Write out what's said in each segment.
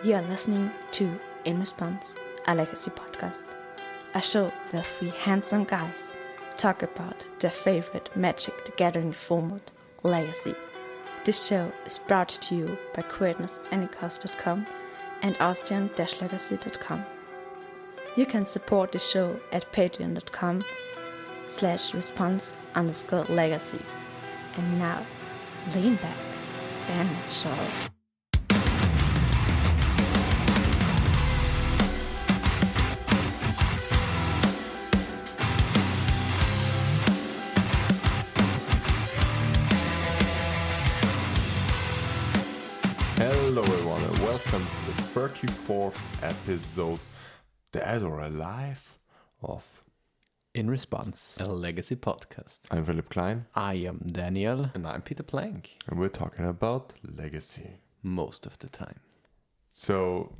You are listening to In Response, a legacy podcast. A show where three handsome guys talk about their favorite Magic the Gathering format, Legacy. This show is brought to you by createness@anycost.com and austrian-legacy.com. You can support the show at patreon.com/response_legacy. And now, lean back and enjoy. Hello everyone and welcome to the 34th episode, Dead or Alive, of In Response, a legacy podcast. I'm Philipp Klein I am Daniel. And I'm Peter Plank. and we're talking about legacy. Most of the time. So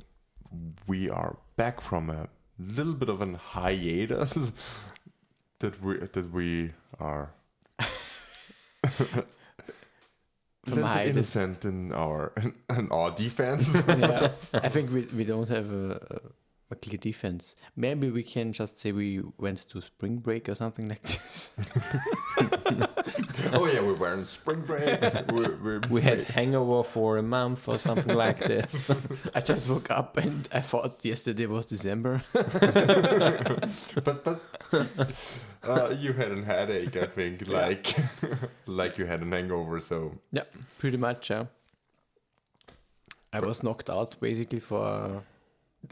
we are back from a little bit of an hiatus that we are a little bit innocent in our defense. Yeah, I think we don't have a clear defense. Maybe we can just say we went to spring break or something like this. Oh yeah, we were on spring break. We had hangover for a month or something like this. I just woke up and I thought yesterday was December. but you had a headache, I think, like you had an hangover. So Yeah, pretty much. I was knocked out basically for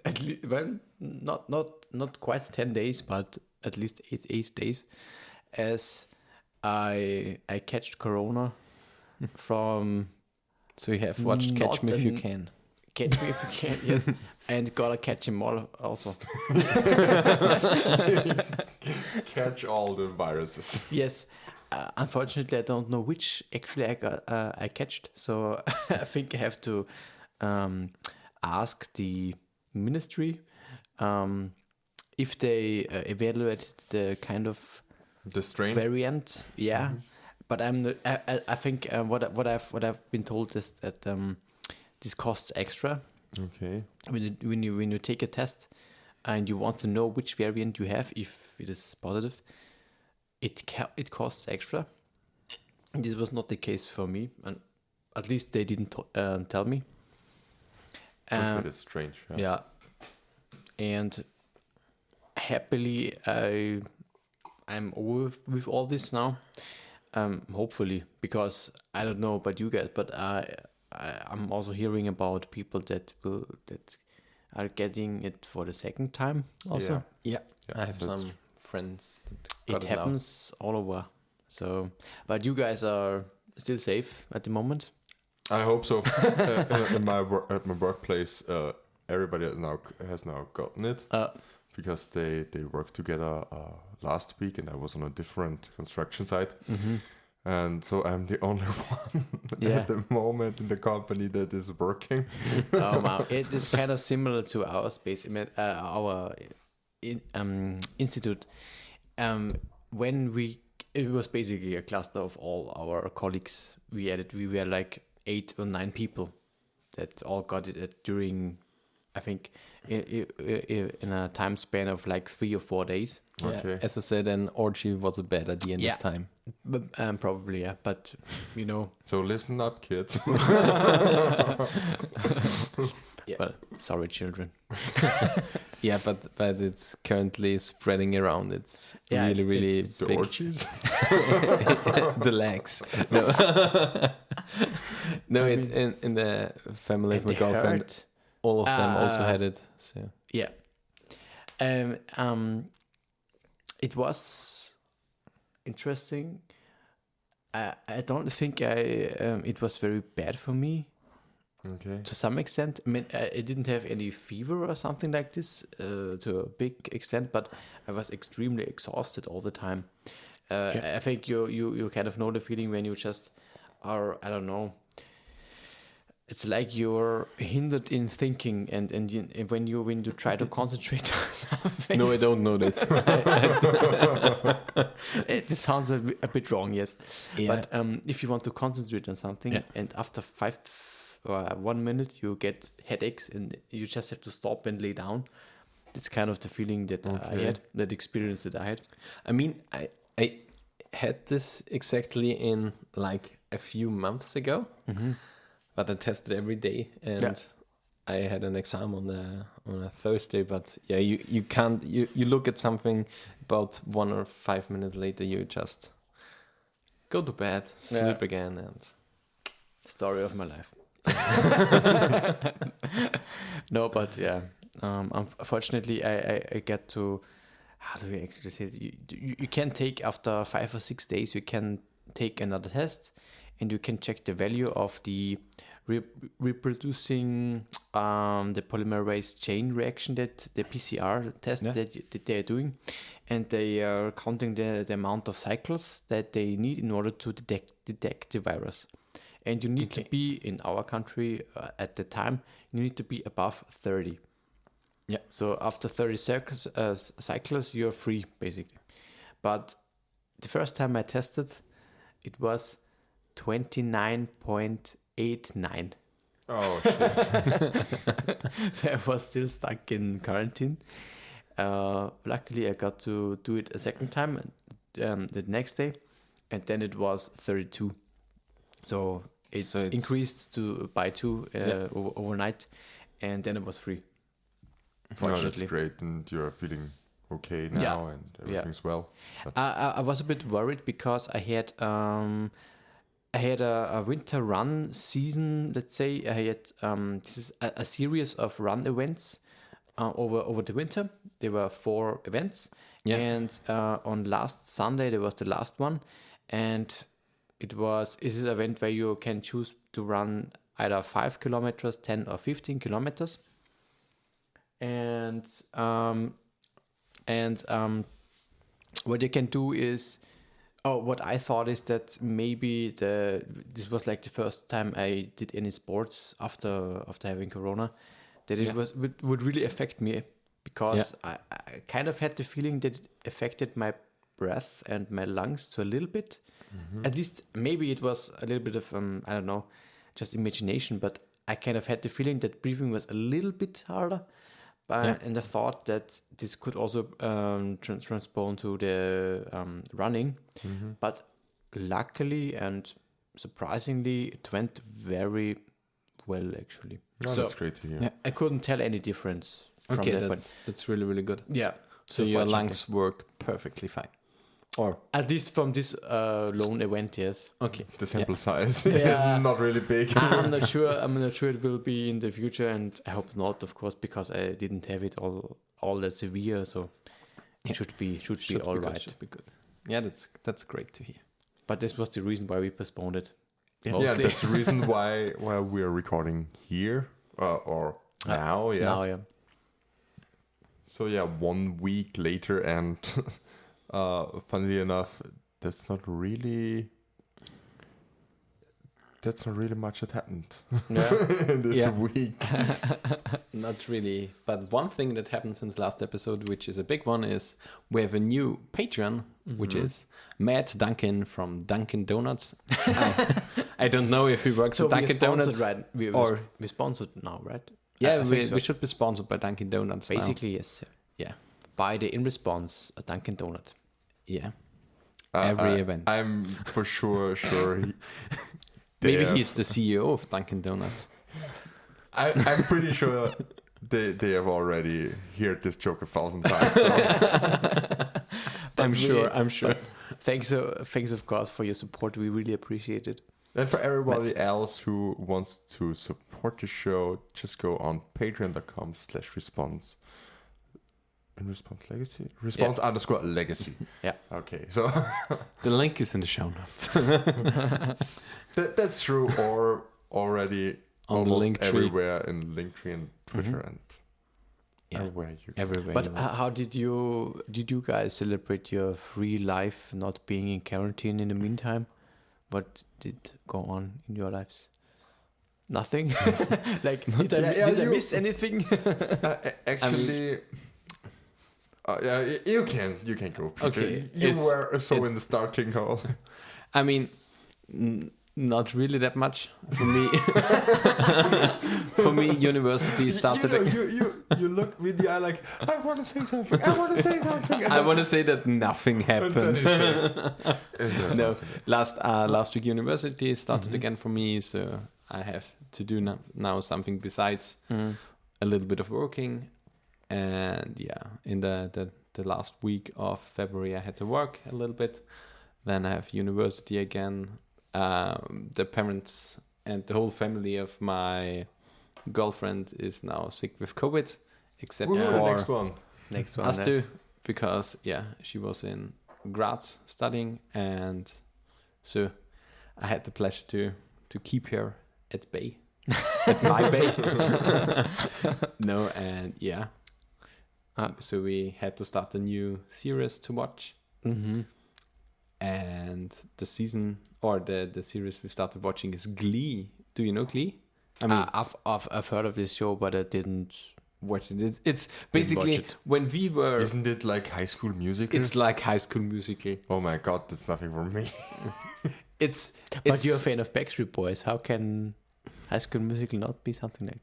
at least, well, not quite 10 days, but at least eight days, as I catched Corona from So you have watched Catch Me If You Not Can. Catch Me If You Can, yes, and gotta catch him all also. catch all the viruses. Yes, unfortunately I don't know which actually I catched, so I think I have to ask the ministry if they evaluate the kind of The strain. variant. Yeah, but I think what I've been told is that this costs extra Okay. when you take a test and you want to know which variant you have if it is positive. It costs extra. This was not the case for me, and at least they didn't tell me. But it's strange. Yeah, and happily I'm over with all this now. Hopefully, because I don't know about you guys, but I'm also hearing about people that are getting it for the second time. Also, Yeah, I have that's some friends that got it it now. happens all over. So, but you guys are still safe at the moment. I hope so. At my workplace, everybody has now gotten it because they worked together last week, and I was on a different construction site. And so I'm the only one Yeah. at the moment in the company that is working. Oh wow! It is kind of similar to our space, our institute. It was basically a cluster of all our colleagues. We were like 8 or 9 people that all got it during, I think, in a time span of like 3 or 4 days. Okay. As I said, an orgy was a bad idea in this time. But, probably, yeah. But you know, So listen up, kids. well, sorry, children. Yeah, but it's currently spreading around. It's Yeah, really it's The big. orgies. The legs. No, no, it's in the family of And my they girlfriend. hurt. All of them also had it. So Yeah. It was interesting. I don't think it was very bad for me Okay. to some extent. I mean, I didn't have any fever or something like this to a big extent, but I was extremely exhausted all the time. I think you kind of know the feeling when you just are, I don't know. It's like you're hindered in thinking, and when you try to concentrate on something. no, I don't know this. This sounds a bit wrong, yes. Yeah. But if you want to concentrate on something, Yeah. and after 1 minute you get headaches and you just have to stop and lay down. That's kind of the feeling that I had, that experience that I had. I mean, I had this exactly in like a few months ago, but I tested every day, and I had an exam on a Thursday. But yeah, you can't you look at something about 1 or 5 minutes later, you just go to bed, sleep again, and story of my life. No, but yeah. Unfortunately, I get to, how do we actually say it? You can take, after 5 or 6 days, you can take another test, and you can check the value of the reproducing the polymerase chain reaction, that the PCR test that they are doing, and they are counting the amount of cycles that they need in order to detect the virus. And you need to be, in our country at the time, you need to be above 30. Yeah. So after 30 cycles, you're free, basically. But the first time I tested, it was 29.89. Oh, shit. So I was still stuck in quarantine. Luckily, I got to do it a second time the next day, and then it was 32. So it's increased by 2 overnight, and then it was free. No, that's great, and you're feeling okay now, and everything's well. I was a bit worried because I had a winter run season. Let's say I had this is a series of run events over the winter. There were 4 events, and on last Sunday there was the last one, and it is an event where you can choose to run either 5 kilometers, 10 or 15 kilometers. And what you can do is, what I thought is that maybe this was like the first time I did any sports after having corona, that it would really affect me, because I kind of had the feeling that it affected my breath and my lungs to a little bit. At least maybe it was a little bit of I don't know, just imagination, but I kind of had the feeling that breathing was a little bit harder. And I thought that this could also transpose to the running. But luckily and surprisingly, it went very well, actually. No, that's great to hear. Yeah, I couldn't tell any difference. Okay, that's really, really good. Yeah. So your lungs work perfectly fine. Or at least from this lone event, yes. Okay. The sample size is not really big. I'm not sure it will be in the future, and I hope not, of course, because I didn't have it all that severe. So it should be all right. Should be good. Yeah, that's great to hear. But this was the reason why we postponed it. Yeah, that's the reason why we're recording here or now. Yeah. Now, yeah. So 1 week later, and funnily enough, that's not really much that happened this week. Not really. But one thing that happened since last episode, which is a big one, is we have a new Patreon, which is Matt Duncan from Dunkin' Donuts. I don't know if he works at Dunkin' Donuts. Right? We're sponsored now, right? Yeah, we should be sponsored by Dunkin' Donuts. Basically, yes. Yeah. By the In Response, a Dunkin' Donut. Yeah. Every event. I'm for sure. Maybe he's the CEO of Dunkin' Donuts. I'm pretty sure they have already heard this joke 1,000 times. So. I'm sure. Thanks, of course, for your support. We really appreciate it. And for everybody else who wants to support the show, just go on patreon.com/response. In Response Legacy? Response_legacy. Yeah. Okay, so... the link is in the show notes. That's true, or already on almost everywhere in Linktree and Twitter and everywhere. But how did you guys celebrate your free life, not being in quarantine in the meantime? What did go on in your lives? Nothing? Like, did I miss anything? Actually... you can go, Peter. Okay, you were so in the starting hall. I mean, Not really that much for me. For me, university started. You look with the eye like, I want to say something. I want to say something. I want to say that nothing happened. No, last week university started again for me, so I have to do now something besides a little bit of working. And in the last week of February, I had to work a little bit. Then I have university again. The parents and the whole family of my girlfriend is now sick with COVID, except for next one us two, because she was in Graz studying, and so I had the pleasure to keep her at bay, at my bay. No, and so we had to start a new series to watch, and the season. Or the series we started watching is Glee. Do you know Glee? I mean, I've heard of this show, but I didn't watch it. It's basically when we were. Isn't it like High School Musical? It's like High School Musical. Oh my god, that's nothing for me. But you're a fan of Backstreet Boys. How can High School Musical not be something like?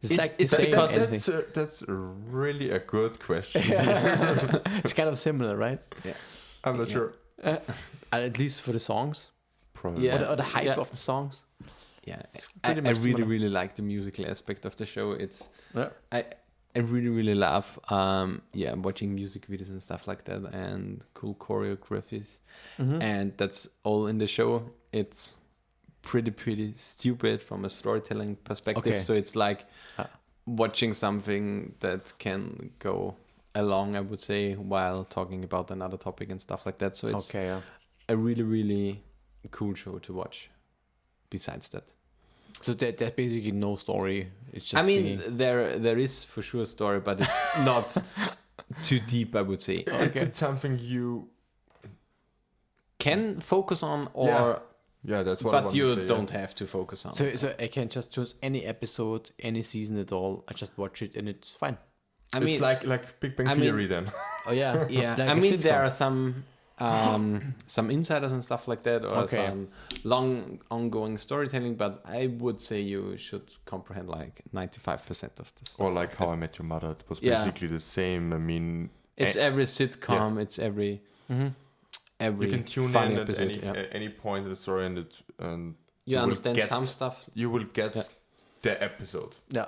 It's because that's really a good question. It's kind of similar, right? Yeah, I'm not sure. At least for the songs. Probably. Or the hype of the songs. Yeah, I really like the musical aspect of the show. I really love watching music videos and stuff like that, and cool choreographies, and that's all in the show. It's pretty stupid from a storytelling perspective. So it's like watching something that can go along, I would say, while talking about another topic and stuff like that. So it's a really cool show to watch. Besides that, so there's basically no story. It's just. I mean, there is for sure a story, but it's not too deep, I would say. It's something you can focus on, or that's what. But you don't have to focus on. So I can just choose any episode, any season at all. I just watch it and it's fine. I mean, it's like Big Bang Theory then. Oh yeah. Like I mean, there are some insiders and stuff like that, or some long ongoing storytelling, but I would say you should comprehend like 95% of this. Or like How I Met Your Mother. It was basically the same. I mean, it's every sitcom. It's every you can tune in at any point in the story, and you understand some stuff. You will get the episode. Yeah.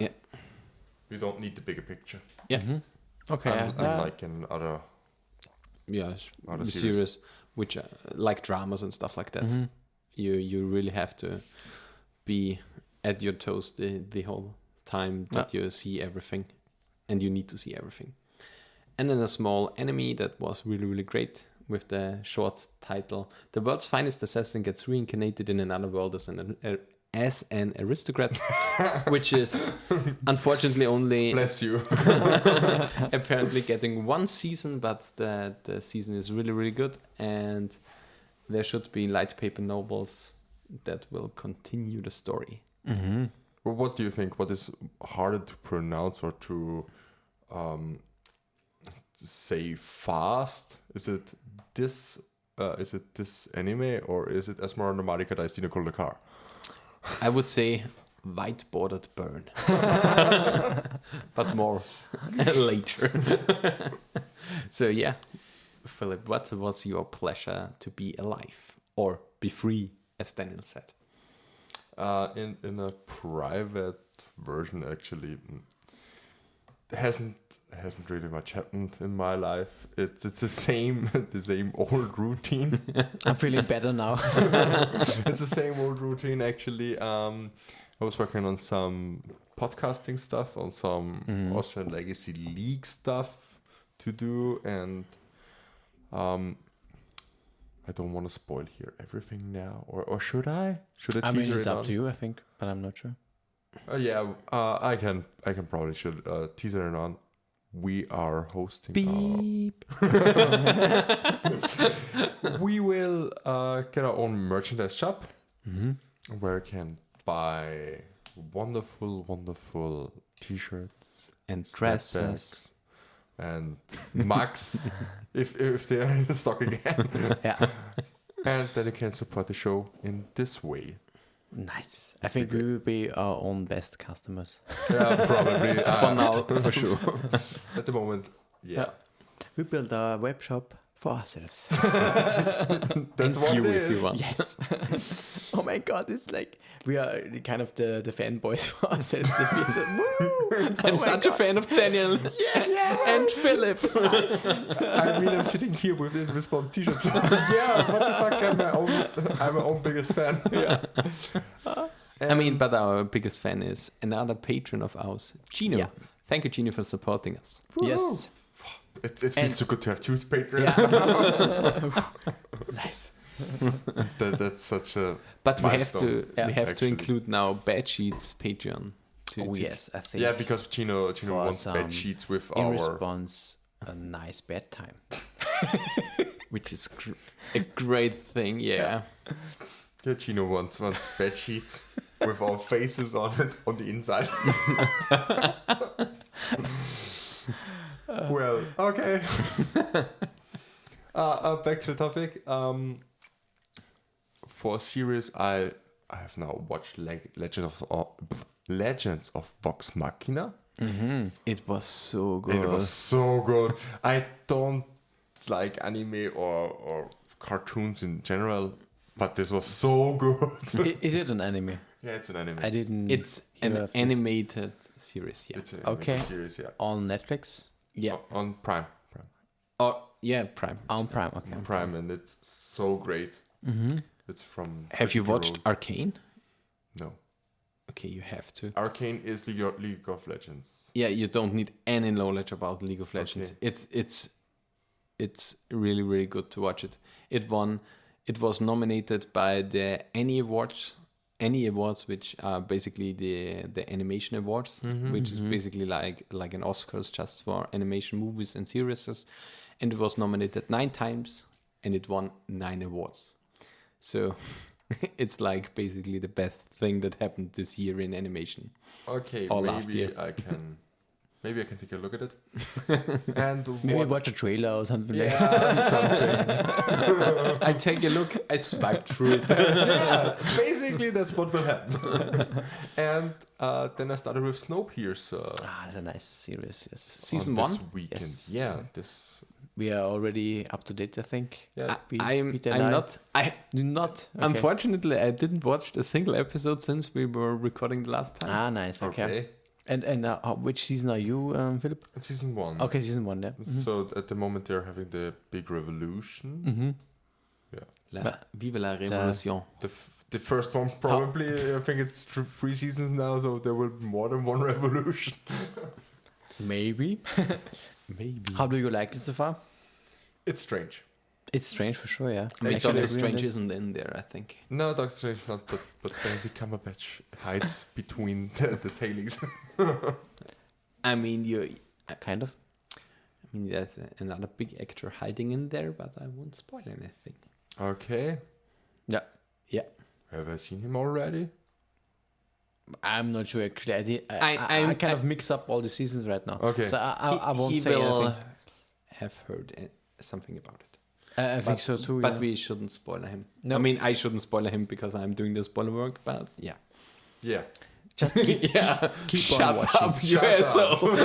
You don't need the bigger picture. Yeah. Okay. Unlike in other series, which like dramas and stuff like that. You really have to be at your toes the whole time that you see everything, and you need to see everything. And then a small anime that was really great with the short title: "The world's finest assassin gets reincarnated in another world as an aristocrat," which is unfortunately only bless you apparently getting one season, but the season is really good, and there should be light paper novels that will continue the story. Well, what do you think? What is harder to pronounce or to say fast? Is it this anime, or is it Esmeralda Marika Daisino Call the Car? I would say white bordered burn, but more later. So Philip, what was your pleasure to be alive or be free, as Daniel said? In a private version, actually, hasn't really much happened in my life. It's the same old routine. I'm feeling better now. It's the same old routine, actually. I was working on some podcasting stuff, on some Austrian Legacy League stuff to do, and I don't want to spoil here everything now, or should I? Should I? I mean, it's up to you, I think, but I'm not sure. I can probably should teaser it on. We are hosting. Beep. We will get our own merchandise shop where you can buy wonderful T-shirts and dresses and mugs if they are in stock again. And then you can support the show in this way. Nice. I think we will be our own best customers. Yeah, probably. For now, for sure. At the moment, yeah. We build a web shop for ourselves. That's what you it if is. you want. Yes. Oh my god, it's like we are kind of the fanboys for ourselves. That we said, woo! I'm such a fan of Daniel. Yes! And Philip. I mean, I'm sitting here with In Response t-shirts. Yeah, what the fuck? I'm my own biggest fan. Yeah. I mean, but our biggest fan is another patron of ours, Gino. Yeah. Thank you, Gino, for supporting us. Yes. It feels so good to have two patrons. Yeah. Nice. That's such a But milestone, we have to actually. include now Bad Sheets Patreon. Oh yes, I think. Yeah, because Gino For wants some bed sheets with in our... response, a nice bedtime. Which is a great thing, yeah. Yeah, Gino wants bed sheets with our faces on it on the inside. Well, okay. Back to the topic. For series, I have now watched Legends of Vox Machina. Mm-hmm. It was so good. It was so good. I don't like anime or cartoons in general, but this was so good. Is it an anime? Yeah, it's an anime. I didn't. It's hear an of this. animated series, yeah. It's an animated Okay. series, yeah. On Netflix. Yeah. On Prime. Oh, yeah, Prime. On Prime. Okay. Prime, and it's so great. Mm-hmm. It's from... Have you watched Road. Arcane? No. Okay, you have to. Arcane is League of Legends. Yeah, you don't need any knowledge about League of Legends. Okay. It's really, really good to watch it. It was nominated by the Annie Awards, which are basically the animation awards, which is basically like an Oscars just for animation movies and series. And it was nominated 9 times, and it won 9 awards. So it's like basically the best thing that happened this year in animation. Okay, Or last maybe year. I can... Maybe I can take a look at it. And Maybe watch a trailer or something like Yeah, something. I take a look, I swipe through it. Yeah, basically that's what will happen. And then I started with Snowpiercer. that's a nice series. Yes. Season on this 1? weekend. Yes. Yeah, this... We are already up to date, I think. Yeah, I'm Peter and I not. I do not. Okay. Unfortunately, I didn't watch a single episode since we were recording the last time. Ah, nice. Okay. okay. And which season are you, Philip? It's season 1. Okay, season 1. Yeah. So at the moment they're having the big revolution. Mm-hmm. Vive la révolution. The first one probably, I think it's 3 seasons now, so there will be more than one revolution. Maybe. Maybe. How do you like it so far? It's strange. It's strange for sure. Yeah. Doctor Actually, I agree on Strange this. isn't in there, I think. No, Doctor Strange not, but Benedict Cumberbatch hides between the tailings. I mean, Kind of. I mean, there's another big actor hiding in there, but I won't spoil anything. Okay. Yeah. Yeah. Have I seen him already? I'm not sure actually. I I'm- kind of mix up all the seasons right now. Okay. So I won't he say will anything. have heard something about it. I think so too. But yeah. we shouldn't spoil him. No. I mean, I shouldn't spoil him because I'm doing the spoiler work, but yeah. Yeah. just keep, Yeah. keep Shut on watching. up, you Shut up. asshole.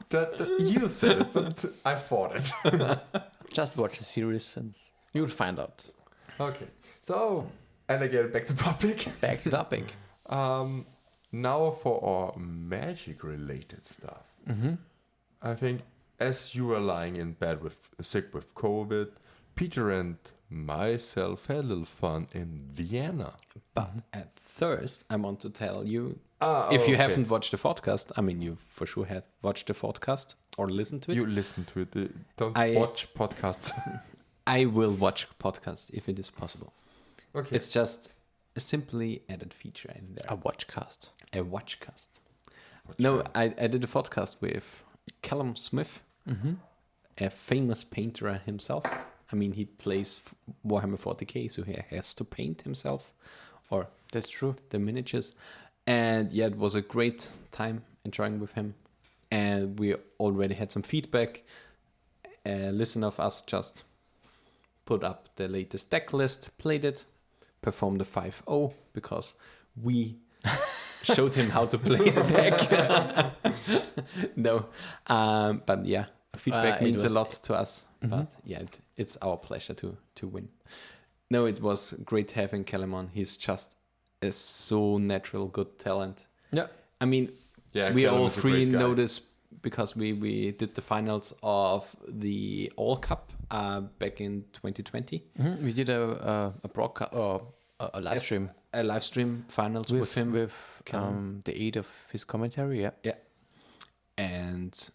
That you said it, but I thought it. Just watch the series and you'll find out. Okay. So, and again, back to topic. Back to topic. Now for our magic-related stuff. Mm-hmm. I think as you were lying in bed sick with COVID, Peter and myself had a little fun in Vienna. But at first, I want to tell you, Ah, if you okay. haven't watched the podcast, I mean, you for sure have watched the podcast or listened to it. You listen to it. Don't I- watch podcasts. I will watch podcast if it is possible. Okay. It's just a simply added feature in there. A watchcast. A watchcast. No, I did a podcast with Callum Smith, Mm-hmm. a famous painter himself. I mean, he plays Warhammer 40k, so he has to paint himself or That's true. the miniatures. And yeah, it was a great time enjoying with him. And we already had some feedback. A listener of us just put up the latest deck list, played it, performed the 5-0 because we showed him how to play the deck. No, but yeah, feedback means a lot to us. But yeah, it's our pleasure to win. No, it was great having Callum on. He's just a so natural good talent. Yeah. I mean, we Callum all is a three great guy. know this because we did the finals of the All Cup back in 2020. We did a broadcast or a live stream A live stream finals with him. with the aid of his commentary. Yeah. Yeah. And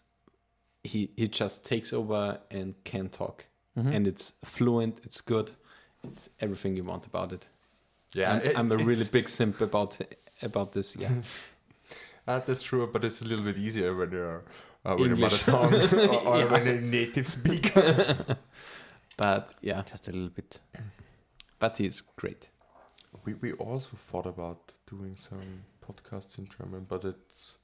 he just takes over and can talk. And it's fluent, it's good, it's everything you want about it. Yeah, I'm a really big simp about this. Yeah. That's true, but it's a little bit easier when you're with your English. mother tongue or when you're a native speaker. But yeah, Just a little bit. but he's great. We also thought about doing some podcasts in German, but it's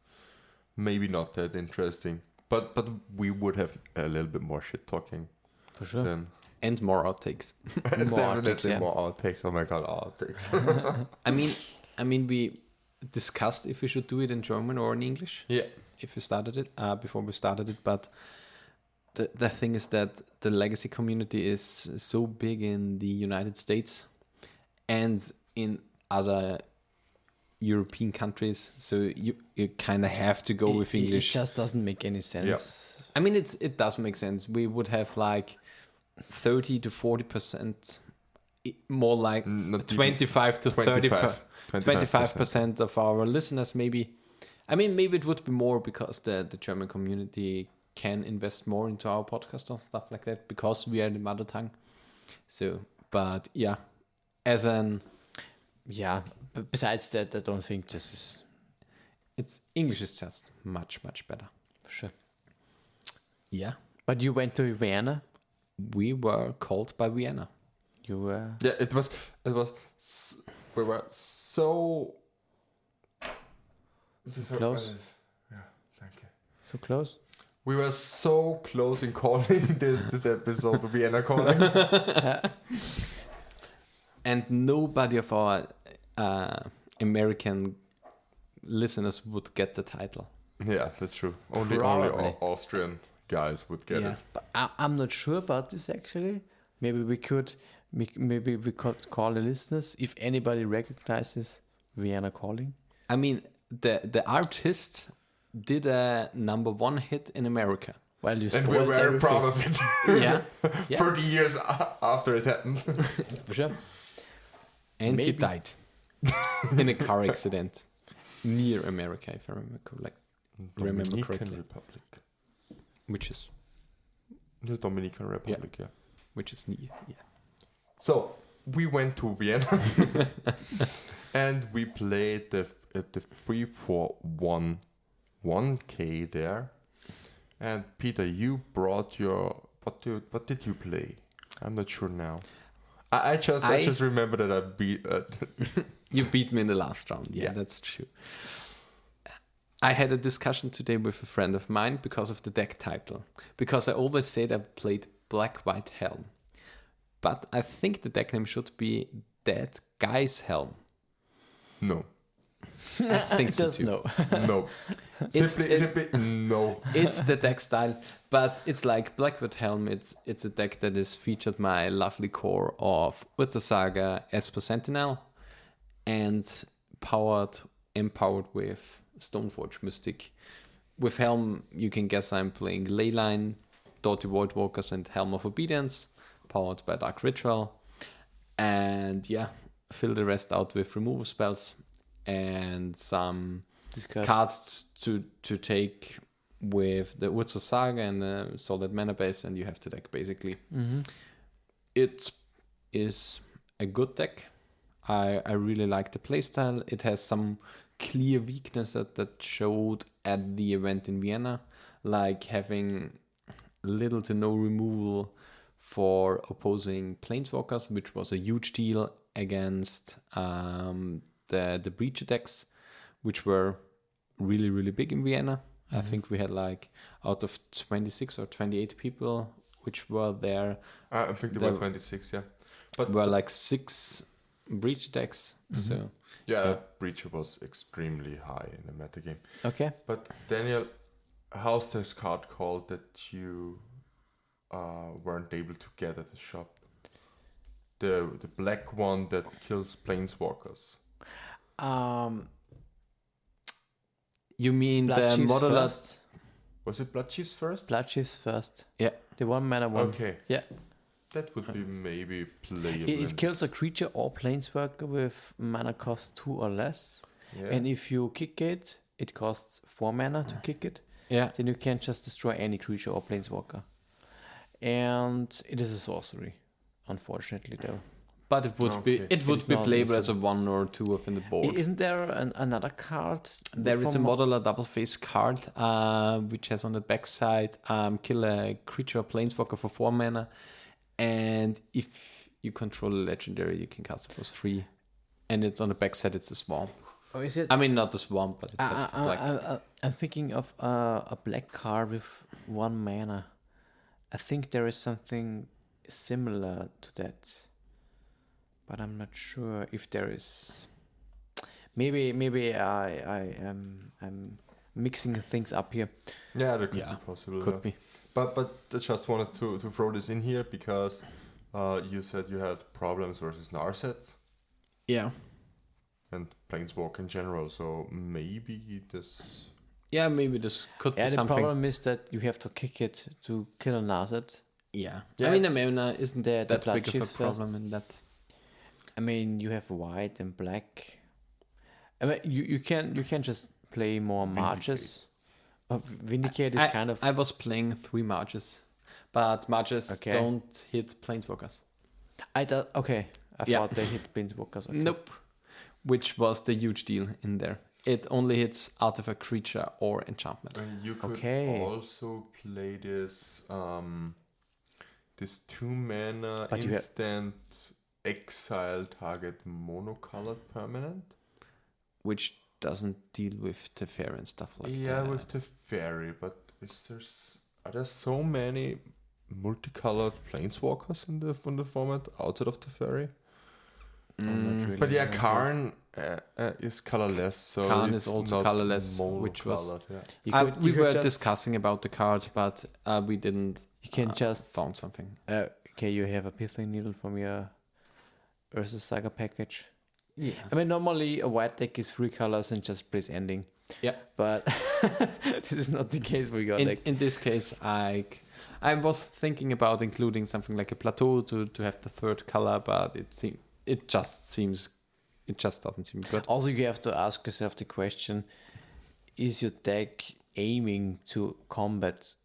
maybe not that interesting. But we would have a little bit more shit talking For sure. then. And more outtakes. Definitely yeah. more outtakes. Oh my god, outtakes. I mean, we discussed if we should do it in German or in English. Yeah. If we started it before we started it, but the thing is that the legacy community is so big in the United States and in other European countries, so you kind of have to go with English. It just doesn't make any sense. I mean, it does make sense. We would have like 30 to 40%, more like Not 25 to 30, 25%. 25% of our listeners, maybe. I mean, maybe it would be more because the German community can invest more into our podcast and stuff like that because we are the mother tongue. So, but yeah, Yeah. But besides that, I don't think this is it's English is just much better. for sure. Yeah, But you went to Vienna. we were called by Vienna. You were. Yeah, it was. We were so Close. Yeah, thank you. So close. We were so close in calling this episode to Vienna calling. And nobody of our American listeners would get the title. Yeah, that's true. Only Probably. Austrian guys would get it. But I'm not sure about this actually. Maybe we could call the listeners if anybody recognizes Vienna calling. I mean, the artist did a #1 hit in America. Well, you And we're spoiled very everything. proud of it. Yeah, 30 years after it happened. For sure. and he Maybe. died in a car accident near America, if I remember Dominican correctly. Republic. Which is The Dominican Republic, yeah. near. Yeah. So we went to Vienna and we played the 3-4-1 1K there. And Peter, you brought your what did you play? I'm not sure now. I just remember that I beat. You beat me in the last round. Yeah, Yeah. that's true. I had a discussion today with a friend of mine because of the deck title. Because I always said I played Black White Helm. But I think the deck name should be Dead Guy's Helm. No, I think so Just too. no. no. Simply no. It's the deck style, but it's like Black White Helm. It's a deck that is featured my lovely core of Urza Saga, Esper Sentinel, and empowered with Stoneforge Mystic. With Helm, you can guess I'm playing Leyline, Doughty Voidwalkers, and Helm of Obedience, powered by Dark Ritual. And yeah, fill the rest out with removal spells and some cards to take with the Urza Saga and the solid mana base, and you have the deck basically. Mm-hmm. It is a good deck. I really like the playstyle. It has some clear weaknesses that showed at the event in Vienna, like having little to no removal for opposing planeswalkers, which was a huge deal against the breacher decks, which were really big in Vienna. I think we had like out of 26 or 28 people, which were there. I think there were 26, yeah. But were like 6 breach decks. So Breacher was extremely high in the metagame. Okay. But Daniel, how's this card called that you weren't able to get at the shop? The black one that kills planeswalkers. You mean Blood the Chiefs modular? first. Was it Blood Chiefs first? Blood Chiefs first. Yeah. The 1-mana one. Okay. Yeah. That would be maybe playable. It kills a creature or planeswalker with mana cost 2 or less. Yeah. And if you kick it, it costs 4 mana to kick it. Yeah. Then you can just destroy any creature or planeswalker. And it is a sorcery, unfortunately, though. But it would be Okay. it would It's be not playable as instant. a 1 or 2 of in the board. Isn't there another card? There is a from- modular double face card, which has on the back side, kill a creature or planeswalker for 4 mana, and if you control a legendary, you can cast it for 3. And it's on the back side, it's a swamp. Oh, is it? I mean, not the swamp, but it's black. I'm thinking of a black card with 1 mana. I think there is something similar to that, but I'm not sure if there is. Maybe I'm mixing things up here. Yeah, that could Yeah, be possible. Could be. But I just wanted to throw this in here because you said you had problems versus Narset Yeah. and Planeswalk in general. So maybe this. Yeah, maybe this could Yeah, be the something. problem is that you have to kick it to kill an asset. Yeah. Yeah. I mean, the mana isn't The that Blood big of a Chiefs problem in that. I mean, you have white and black. I mean, you can just play more marches. Vindicate is kind of. I was playing 3 marches, but marches Okay. don't hit planeswalkers. I thought okay. I Yeah. thought they hit planeswalkers. Okay. Nope. Which was the huge deal in there. It only hits artifact, creature, or enchantment. You could Okay. also play this this 2 mana But you have- instant exile target monocolored permanent. Which doesn't deal with Teferi and stuff like Yeah, that. with the fairy, but are there so many multicolored planeswalkers in the format outside of the fairy? I'm not really But yeah, into Karn is colorless, so Karn it's is also not colorless, which was- monocolored, yeah. You We could were just- discussing about the card, but we didn't You can just. found something. Okay, you have a Pithing Needle from your Ursus Saga package. Yeah. I mean, normally a white deck is 3 colors and just plays ending. Yeah. But this is not the case for your deck. In this case, I was thinking about including something like a plateau to have the 3rd color, but it just doesn't seem good. Also, you have to ask yourself the question: is your deck aiming to combat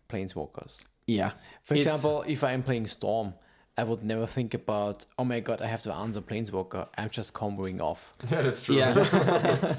planeswalkers? Yeah. For It's- example, if I'm playing Storm, I would never think about, oh my god, I have to answer Planeswalker. I'm just comboing off. Yeah, that's true. Yeah.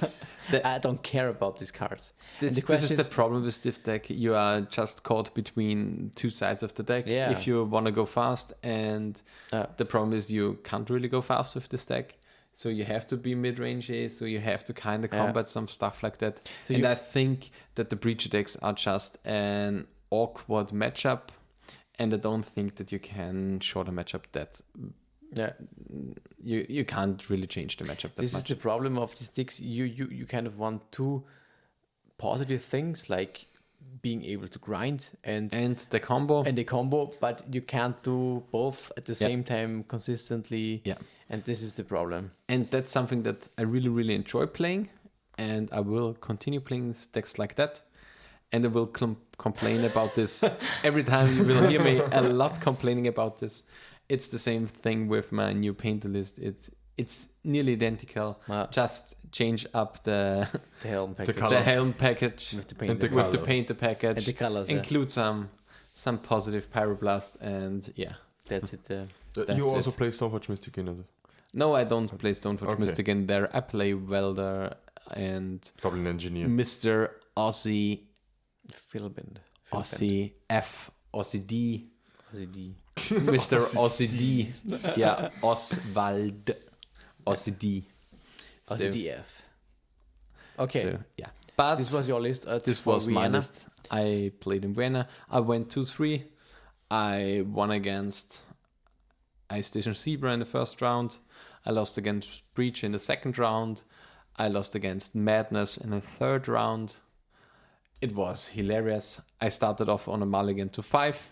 I don't care about these cards. And the This question is the problem with this deck. You are just caught between 2 sides of the deck. Yeah. If you want to go fast, and the problem is you can't really go fast with this deck. So you have to be mid-range, so you have to kind of combat some stuff like that. So and you- I think that the Breacher decks are just an awkward matchup, and I don't think that you can short a matchup that Yeah, you can't really change the matchup that this is much. the problem of these decks. You kind of want 2 positive things, like being able to grind and the combo. the combo, but you can't do both at the Yeah. same time consistently. Yeah. And this is the problem. And that's something that I really, really enjoy playing. And I will continue playing decks like that. And I will complain about this every time. You will hear me a lot complaining about this. It's the same thing with my new painter list. It's nearly identical. Just change up the Helm package. colours. helm package With the And paint. the with the colours. painter package. And the colors. Include some positive pyroblast, and yeah. That's it. That's You also it. play Stoneforge Mystic in it. No, I don't play Stoneforge Okay. Mystic in there. I play Welder and Goblin Engineer. Mr. Aussie Philbend. Aussie F Aussie D D. Mr. Aussie D. Yeah, Oswald Aussie D. Also DF. Okay. So, yeah. But This was your list. this was my list. I played in Vienna. I went 2-3. I won against Ice Station Zebra in the first round. I lost against Breach in the second round. I lost against Madness in the third round. It was hilarious. I started off on a mulligan to 5.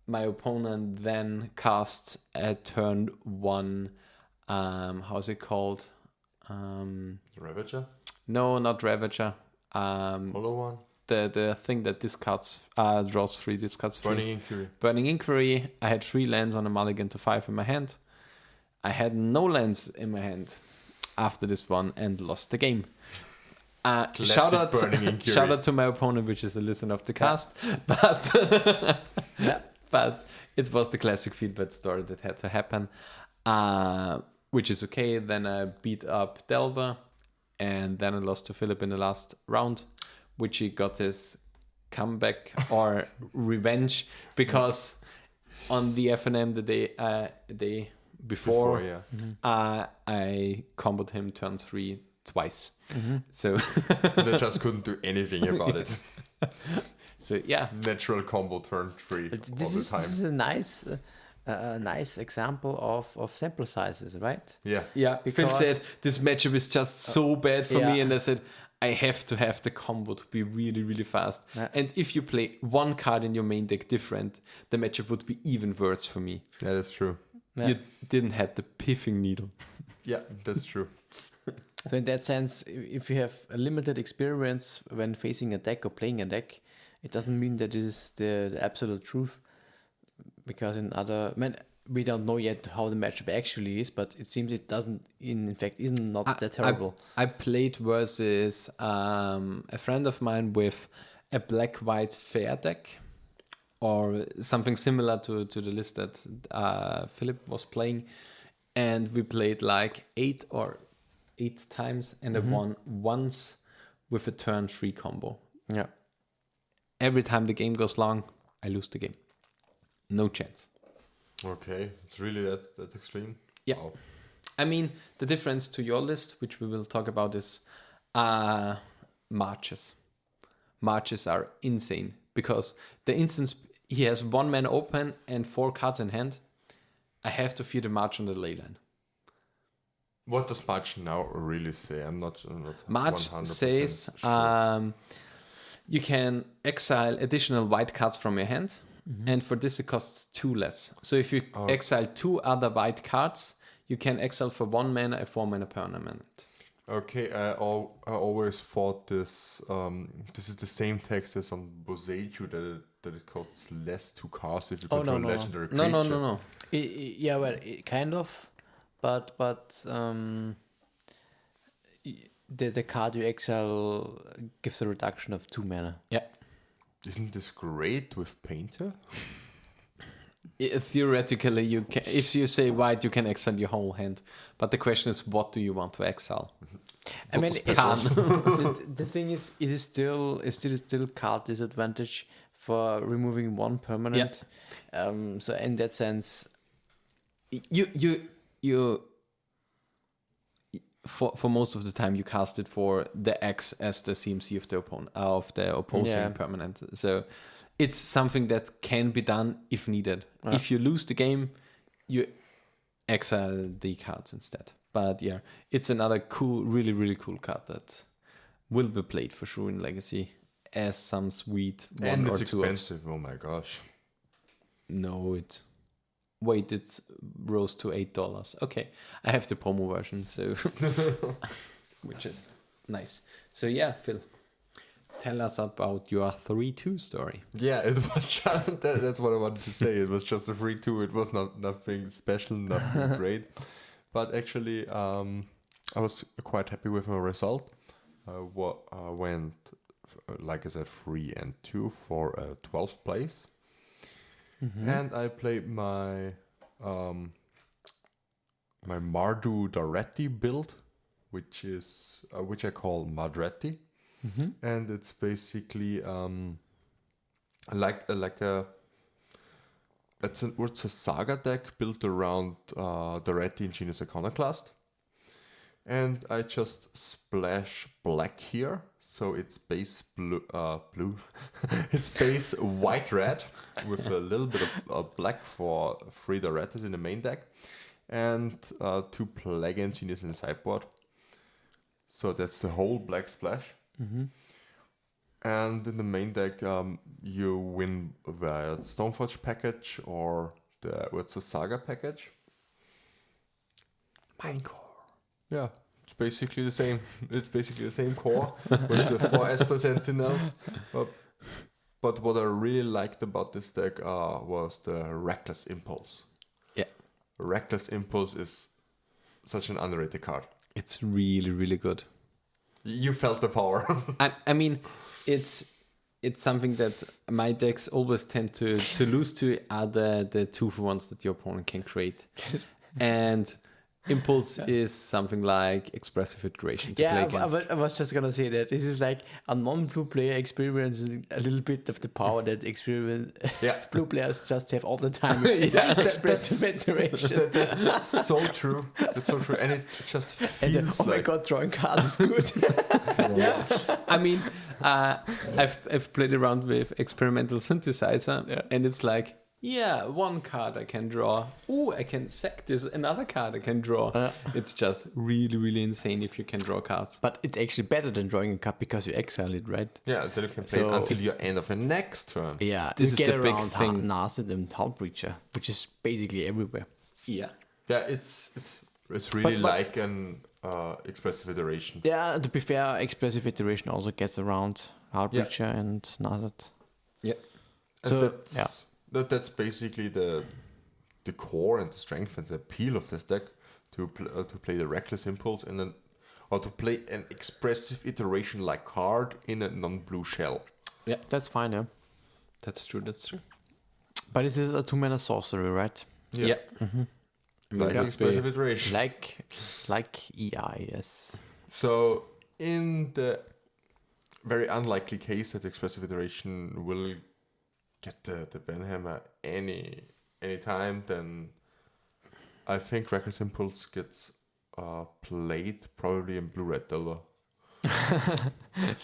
My opponent then casts at turn 1. How's it called? Ravager? No, not Ravager. Hollow one? The thing that discards, draws 3, discards 3. Burning Inquiry. Burning Inquiry. I had 3 lands on a mulligan to 5 in my hand. I had no lands in my hand after this one and lost the game. Shout out to my opponent, which is a listener of the cast. But but it was the classic feedback story that had to happen, which is okay. Then I beat up Delver, and then I lost to Philipp in the last round, which he got his comeback or revenge, because on the FNM the day before I comboed him turn 3 twice. So they just couldn't do anything about it. So yeah, natural combo turn 3 all the time. This is a nice example of sample sizes, right? Yeah. Phil said this matchup is just so bad for me, and I said I have to have the combo to be really, really fast. And if you play one card in your main deck different, the matchup would be even worse for me. Yeah, that's true. You didn't have the piffing needle. Yeah, that's true. So in that sense, if you have a limited experience when facing a deck or playing a deck, it doesn't mean that this is the absolute truth. Because we don't know yet how the matchup actually is, but it seems it doesn't. In fact, isn't not that terrible. I played versus a friend of mine with a black-white fair deck, or something similar to the list that Philipp was playing, and we played like 8 times, and I won once with a turn 3 combo. Yeah. Every time the game goes long, I lose the game. No chance. Okay, it's really that extreme? Yeah. Wow. I mean, the difference to your list, which we will talk about, is marches. Marches are insane, because the instance he has 1 man open and 4 cards in hand, I have to feed a march on the ley line. What does March now really say? I'm not March 100% says sure. You can exile additional white cards from your hand, and for this it costs 2 less. So if you exile 2 other white cards, you can exile for 1 mana a 4 mana permanent. Okay, I always thought this is the same text as on Boseiju, that it costs less to cast if you control a legendary creature. No. Kind of, but the card you exile gives a reduction of 2 mana. Yeah. Isn't this great with Painter? Theoretically, you can. If you say white, you can exile your whole hand. But the question is, what do you want to exile? I mean, the thing is, it is still card disadvantage for removing 1 permanent. Yeah. So in that sense, you for most of the time you cast it for the X as the CMC of the opposing permanent. So it's something that can be done if needed. Yeah. If you lose the game, you exile the cards instead. But yeah, it's another cool, really, really cool card that will be played for sure in Legacy as some sweet 1 and or it's 2 expensive. Oh my gosh. No, it rose to $8. Okay, I have the promo version, so which is nice. So yeah, Phil, tell us about your 3-2 story. Yeah, it was just that's what I wanted to say. It was just a 3-2. It was nothing special, nothing great. But actually, I was quite happy with my result. I went, like I said, 3-2 for 12th place. And I played my my Mardu Doretti build, which I call Madretti, and it's basically it's a saga deck built around Doretti and Genius Iconoclast. and I just splash black here, so it's base blue. It's base white red with a little bit of black for 3 Dorettes in the main deck, and 2 Plague Engineers in the sideboard. So that's the whole black splash. And in the main deck, you win via Stoneforge package or what's the Saga package. Minecore. Yeah, it's basically the same. It's basically the same core with the 4 Esper Sentinels. But what I really liked about this deck was the Reckless Impulse. Yeah. Reckless Impulse is such an underrated card. It's really, really good. You felt the power. I mean, it's something that my decks always tend to lose to are the 2-for-1s that your opponent can create. And Impulse is something like expressive iteration to play against. I was just gonna say that this is like a non-blue player experiencing a little bit of the power that blue players just have all the time. Expressive iteration. That's so true. That's so true. And it just feels oh my god, drawing cards is good. I mean, I've played around with experimental synthesizer, and it's like, one card I can draw. Oh, I can sack this. Another card I can draw. It's just really, really insane if you can draw cards. But it's actually better than drawing a card because you exile it, right? Yeah, then you can play it until your end of the next turn. Yeah, this you is get the big around thing. Narset and Hullbreacher, which is basically everywhere. Yeah. Yeah, it's really like an expressive iteration. Yeah, to be fair, expressive iteration also gets around Hullbreacher and Narset. Yeah. So that's basically the core and the strength and the appeal of this deck to play the Reckless Impulse and then or to play an expressive iteration like card in a non-blue shell. Yeah, that's fine. Yeah, That's true. but it is a 2-mana sorcery, right? Yeah. Like expressive iteration. Like EI, yes. So in the very unlikely case that expressive iteration will get the Banhammer any time, then I think Reckless Impulse gets played probably in blue-red Delver.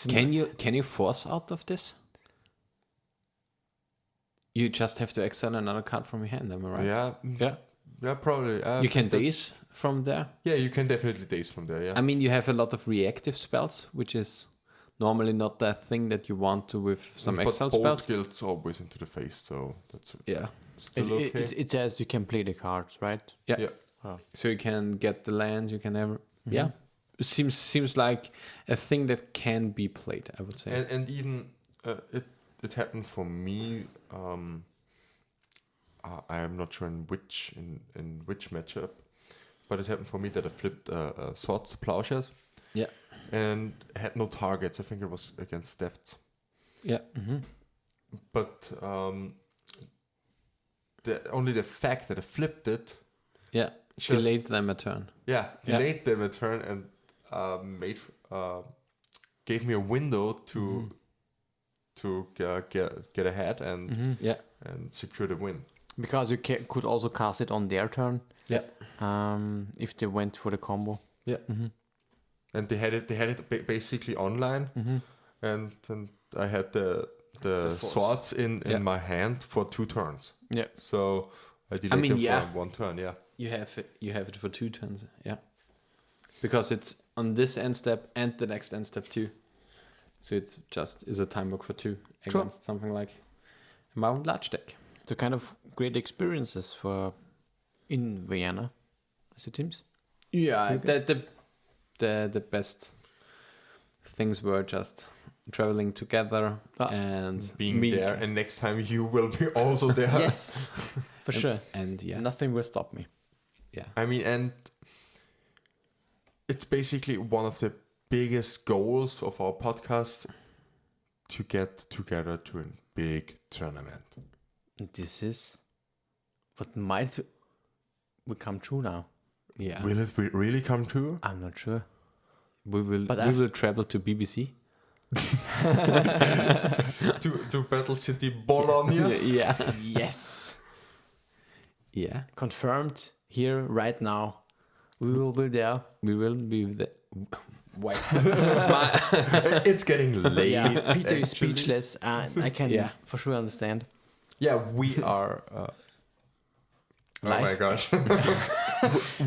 Can you force out of this? You just have to exile another card from your hand, am I right? Yeah, probably. You can daze from there. Yeah, you can definitely daze from there. Yeah. I mean, you have a lot of reactive spells, which is normally not that thing that you want to with some exile but spells. Skills always into the face, so that's It, still okay. it says you can play the cards, right? Yeah. So you can get the lands. You can never. Yeah. It seems like a thing that can be played, I would say. And even it happened for me. I am not sure in which matchup, but it happened for me that I flipped Swords to Plowshares. Yeah. And had no targets. I think it was against Depth. Yeah. But only the fact that I flipped it. Yeah. Delayed them a turn. Yeah, delayed them a turn and gave me a window to get ahead and and secure the win. Because you could also cast it on their turn. Yeah. If they went for the combo. Yeah. And they had it basically online, and I had the swords in my hand for 2 turns. Yeah. So I delayed them for 1 turn. Yeah. You have it for 2 turns. Yeah. Because it's on this end step and the next end step too. So it's just is a time book for 2 against something like a Mount Large deck. So kind of great experiences for in Vienna as it seems. Yeah, the best things were just traveling together and being there, and next time you will be also there. Yes, for sure. And nothing will stop me. Yeah, I mean, and it's basically one of the biggest goals of our podcast to get together to a big tournament. This is what might come true now. Yeah. Will it really come true? I'm not sure. We will travel to BBC. to Battle City Bologna. Yeah. Yes. Yeah. Confirmed here right now. We will be there. We will be there. Wait. It's getting late. Yeah, Peter is actually. speechless. I can for sure understand. Yeah, we are. Oh my Live. gosh.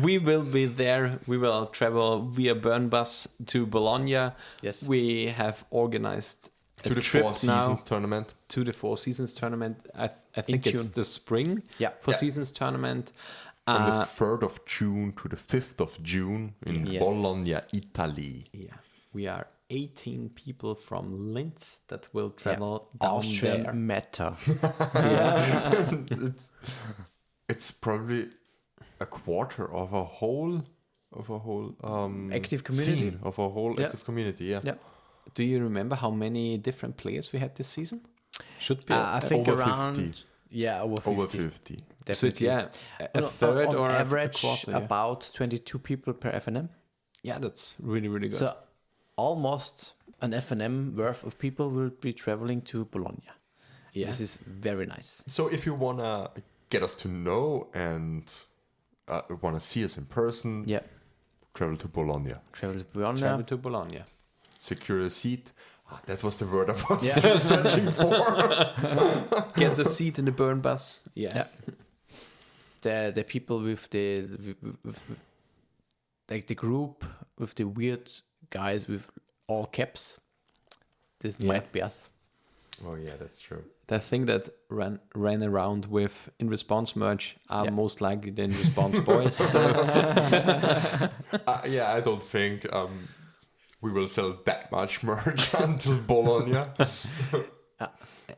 We will be there. We will travel via Burn bus to Bologna. Yes. We have organized a To the trip Four now Seasons tournament. to the Four Seasons tournament. I think it's June. the spring Yeah. Four Yeah. Seasons tournament. From the 3rd of June to the 5th of June in Yes. Bologna, Italy. Yeah, we are 18 people from Linz that will travel down Austrian there. matter. Yeah. It's probably a quarter of a whole Active community. scene, of a whole Yeah. active community. Yeah. Yeah. Do you remember how many different players we had this season? Should be I think Over around 50. over 50. Over 50. so it's, Definitely. yeah, a third on or average a quarter. Yeah. about 22 people per FNM. Yeah, that's really good. So almost an FNM worth of people will be traveling to Bologna. yeah. This is very nice. So if you wanna get us to know and wanna see us in person, Yeah, travel to Bologna. travel to Bologna. Travel to Bologna. Secure a seat. That was the word I was Yeah. searching for. Get the seat in the burn bus. Yeah. Yeah. The people with like the group with the weird guys with all caps. This Yeah. might be us. Oh yeah, that's true. The thing that ran around with In Response merch are Yeah. most likely the In Response boys. So Yeah, I don't think we will sell that much merch until Bologna.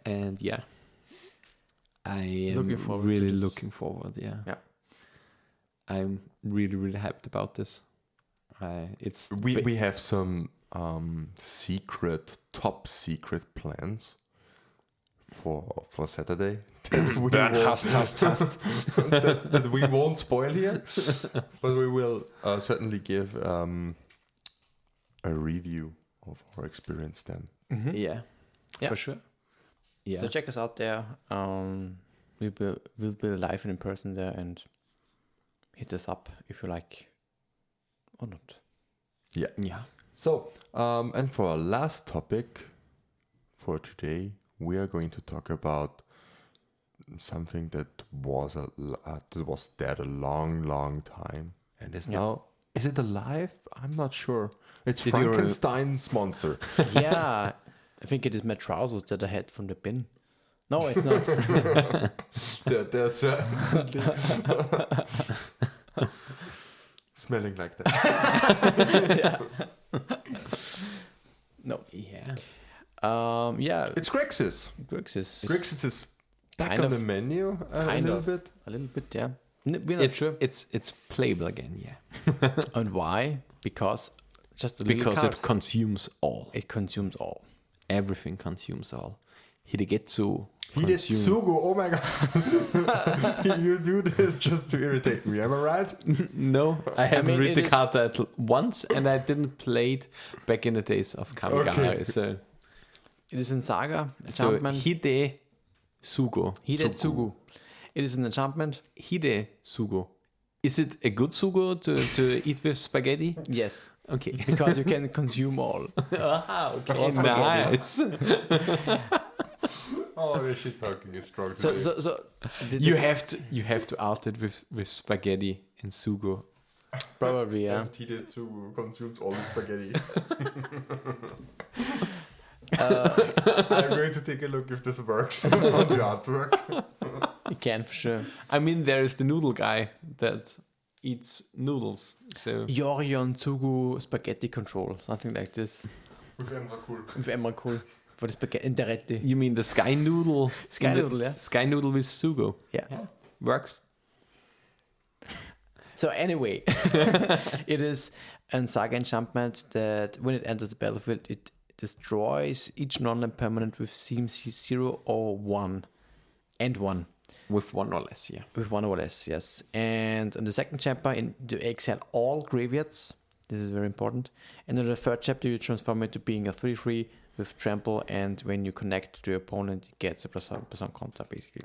and yeah, I am Looking forward to really this. looking forward. Yeah, Yeah. I'm really hyped about this. It's We have some top secret plans for Saturday that we that we won't spoil here, but we will certainly give a review of our experience then. yeah, Yeah. for sure. Yeah, So check us out there. We'll be live and in person there, and hit us up if you like or not. yeah. So, and for our last topic for today, we are going to talk about something that was dead a long time and is now. Is it alive? I'm not sure. It's Did you Frankenstein's monster. Yeah, I think it is my trousers that I had from the bin. No, it's not. There's smelling like that. No. Yeah. Yeah, It's Grixis. Grixis. Grixis is back kind on the of- menu a kind little of. bit. A little bit, yeah. We're not sure. It's playable again. Yeah, And why? Because just a little because card. it consumes all. It consumes all. Everything consumes all. Hidegetsu. Hidetsugu, oh my god. You do this just to irritate me, am I right? No, I haven't mean, read it the is- card title once, and I didn't play it back in the days of Kamigawa. Okay. So It is in Saga. Enchantment. Hide Sugo. Hidetsugu. It is an enchantment. Hide Sugo. Is it a good sugo to eat with spaghetti? Yes. Okay. Because you can consume all. Okay, All spaghetti. nice. Oh, the shit talking is strong So, today. You have to alt it with spaghetti and sugo. probably, yeah. And Hidetsugu consumes all the spaghetti. I'm going to take a look if this works on the artwork. You can for sure. I mean, there is the noodle guy that eats noodles. So Yorion Tsugu spaghetti control. Something like this. With Emrakul. With Emrakul. For the spaghetti. Interretti. you mean the sky noodle? Sky noodle, yeah. Sky noodle with sugo. Yeah. Works. So anyway, it is a Saga enchantment that when it enters the battlefield, it destroys each non-land permanent with CMC 0 or 1. And 1. With one or less, yeah. With 1 or less, yes. And in the second chapter, you exile all graveyards. This is very important. And in the third chapter, you transform it to being a 3/3 with trample. And when you connect to your opponent, it gets a +1 counter, basically.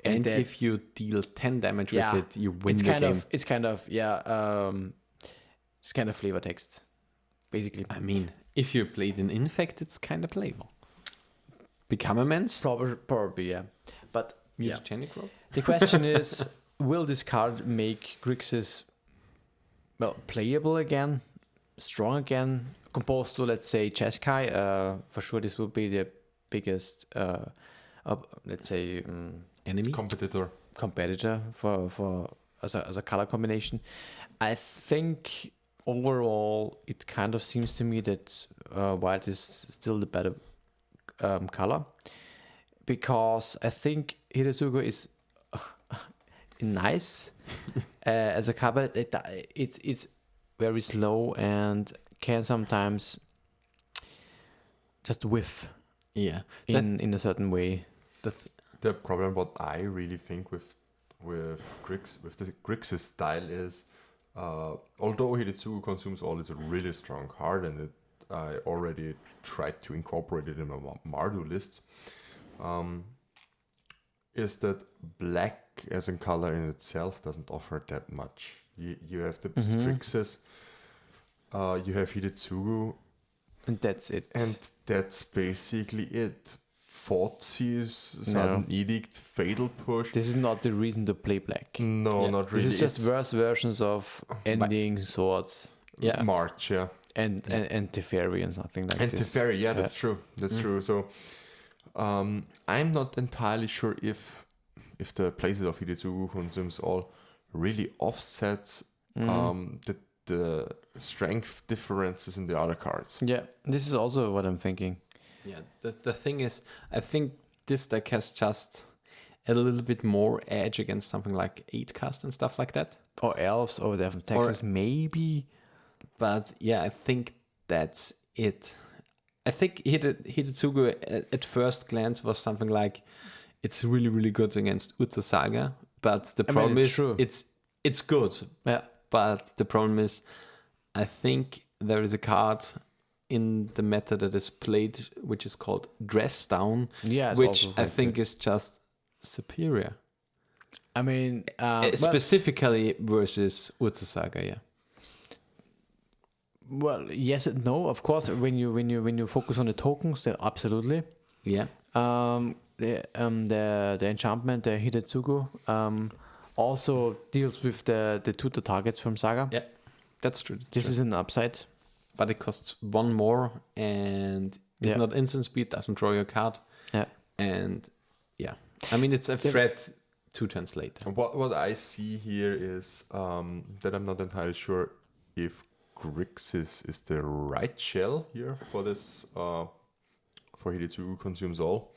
And if you deal 10 damage with it, you win the game. It's kind of flavor text, basically. I mean, if you played in Infect, it's kind of flavor. Become immense? Probably, yeah. But Mutagenic growth? the question is, will this card make Grixis, playable again, strong again, composed to, let's say, Jeskai? For sure, this will be the biggest, let's say, enemy competitor for as a color combination. I think overall, it kind of seems to me that white is still the better color, because I think Hidetsugu is nice as a color. It's very slow and can sometimes just whiff. Yeah, in a certain way. The problem, what I really think with the Grixis style is, although Hidetsugu consumes all, it's a really strong card, and I already tried to incorporate it in my Mardu list. Is that black as a color in itself doesn't offer that much. You have the Grixis, you have Hidetsugu, and that's it. And that's basically it. Thoughtseize, Sudden Edict, Fatal Push. This is not the reason to play black. No, not really. This is just worse versions of Ending, Swords, March, and Teferi and something like this. And Teferi, that's true. That's true. So I'm not entirely sure if the places of Hidetsugu consumes all really offsets the strength differences in the other cards. Yeah, this is also what I'm thinking. Yeah, the thing is, I think this deck has just a little bit more edge against something like 8-cast and stuff like that. Or Elves, or Texas, maybe. But yeah, I think that's it. I think Hidetsugu at first glance was something like, it's really, really good against Urza Saga. But the problem is, it's good. Yeah. But the problem is, I think there is a card in the meta that is played, which is called Dress Down, which I think is just superior. I mean, specifically versus Urza Saga, yeah. Well, yes and no. Of course, when you focus on the tokens, then absolutely. Yeah. The enchantment, the Hidetsugu, also deals with the tutor targets from Saga. Yeah, that's true. This is an upside. But it costs one more, and it's not instant speed, doesn't draw your card. Yeah. And I mean, it's a threat to translate. What I see here is that I'm not entirely sure if Grixis is the right shell here for this, for Hidetsugu consumes all.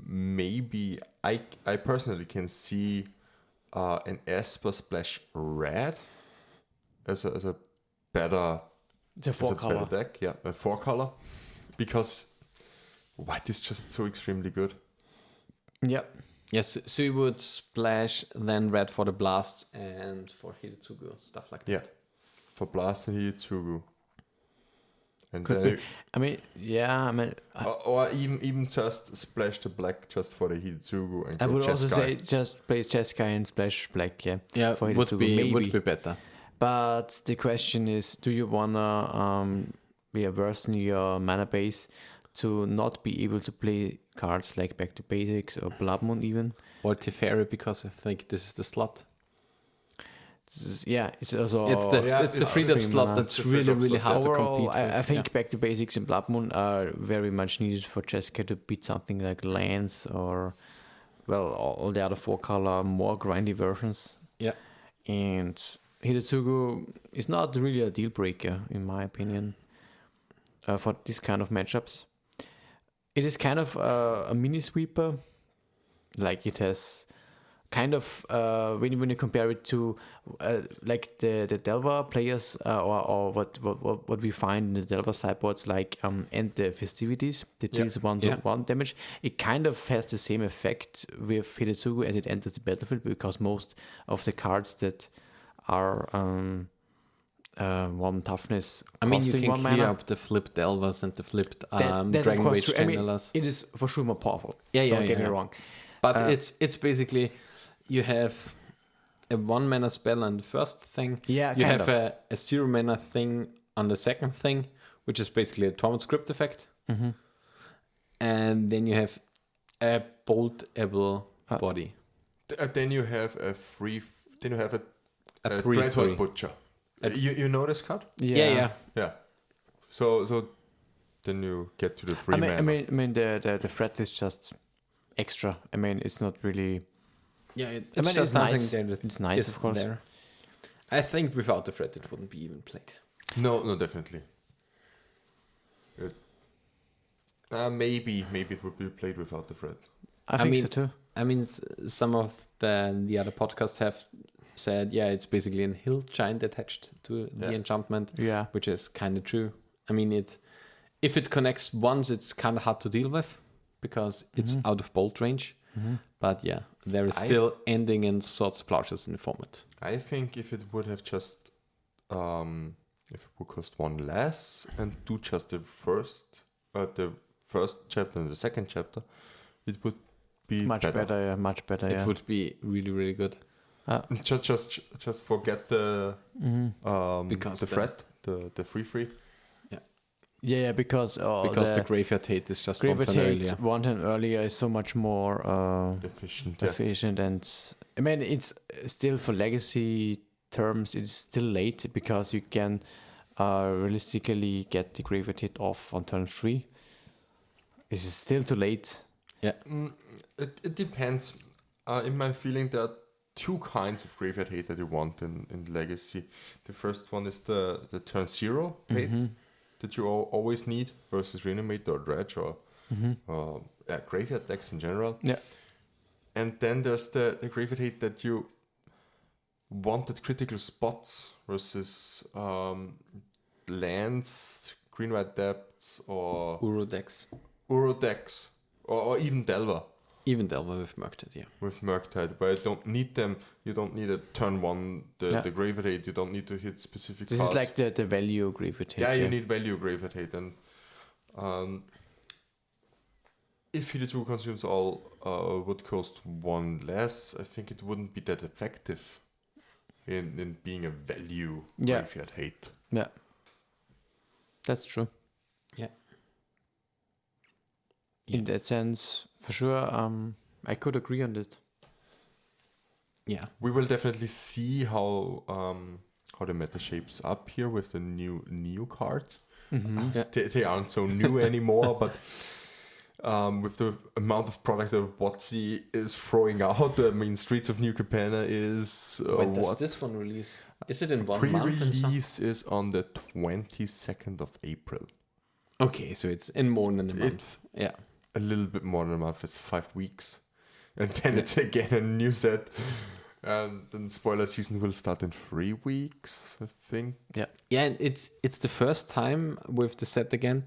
Maybe I personally can see an Esper splash red as a better. It's a 4-color deck, a 4-color, because white is just so extremely good. Yep. Yes, so you would splash then red for the blast and for Hidetsugu, stuff like that. Yeah, for blast and Hidetsugu. And or even just splash the black just for the Hidetsugu. And I would also Jeskai. say just play Jeskai and splash black. Yeah, for Hidetsugu would be better. But the question is, do you wanna worsen your mana base to not be able to play cards like Back to Basics or Blood Moon even? Or Teferi, because I think this is the slot. It's also it's the freedom slot that's really hard to compete with. I think Back to Basics and Blood Moon are very much needed for Jeskai to beat something like Lance or all the other 4-color more grindy versions. Yeah, and Hidetsugu is not really a deal breaker in my opinion for this kind of matchups. It is kind of a mini sweeper, like it has kind of when you compare it to like the Delver players or what we find in the Delver sideboards, like and the Festivities that deals 1-1 damage. It kind of has the same effect with Hidetsugu as it enters the battlefield, because most of the cards that are 1 toughness. I mean, you can clear up the flipped Delvers and the flipped Dragon Rage Channelers. It is for sure more powerful. Don't get me wrong. But it's basically you have a 1 mana spell on the first thing. Yeah, you kind have of. a 0 mana thing on the second thing, which is basically a torment script effect. Mm-hmm. And then you have a bolt-able body. Then you have a free. Then you have a 3/3. Dreadhorde Butcher. You know this card? Yeah. Yeah. So then you get to the free mana. I mean the threat is just extra. I mean, it's not really. Yeah, it's I mean, just it's something nice. that It's nice, is of course. there. I think without the threat, it wouldn't be even played. No, definitely. Maybe it would be played without the threat. I think so too. I mean, some of the other podcasts have said, it's basically a hill giant attached to the enchantment, which is kind of true. I mean, if it connects once, it's kind of hard to deal with because it's out of bolt range. Mm-hmm. But there is still ending in Swords of Plowshares in the format. I think if it would have just if it would cost 1 less and do just the first chapter and the second chapter, it would be Much better. Much better. It would be really, really good. Just forget the Because the threat, the free. Yeah, because the Graveyard Hate is just Graveyard one turn Hate earlier. 1 turn earlier is so much more Efficient. and I mean it's still for legacy terms it's still late because you can realistically get the Graveyard Hate off on turn 3. Is it still too late? Yeah. It depends. In my feeling, there are 2 kinds of Graveyard Hate that you want in Legacy. The first one is the turn 0 hate that you always need versus Reanimate or Dredge or Graveyard decks in general. Yeah. And then there's the Graveyard Hate that you want at critical spots versus lands, green-white depths, or Uro decks. Or even Delver. Even Delver with Murktide, yeah. With Murktide, but I don't need them. You don't need a turn 1, the Graveyard Hate. You don't need to hit specific This cards. is like the value Graveyard Hate. Yeah, you need value Graveyard Hate. And if Healer 2 consumes all would cost 1 less, I think it wouldn't be that effective in being a value Graveyard Hate. Yeah. That's true. Yeah. In that sense, for sure, I could agree on that. Yeah. We will definitely see how the meta shapes up here with the new cards. They aren't so new anymore, but with the amount of product that WotC is throwing out, I mean, Streets of New Capenna is When does this one release? Is it in 1 month? Pre-release is on the 22nd of April. Okay, so it's in more than a month. It's a little bit more than a month. It's 5 weeks, and then it's again a new set. And then spoiler season will start in 3 weeks, I think. Yeah, and it's the first time with the set again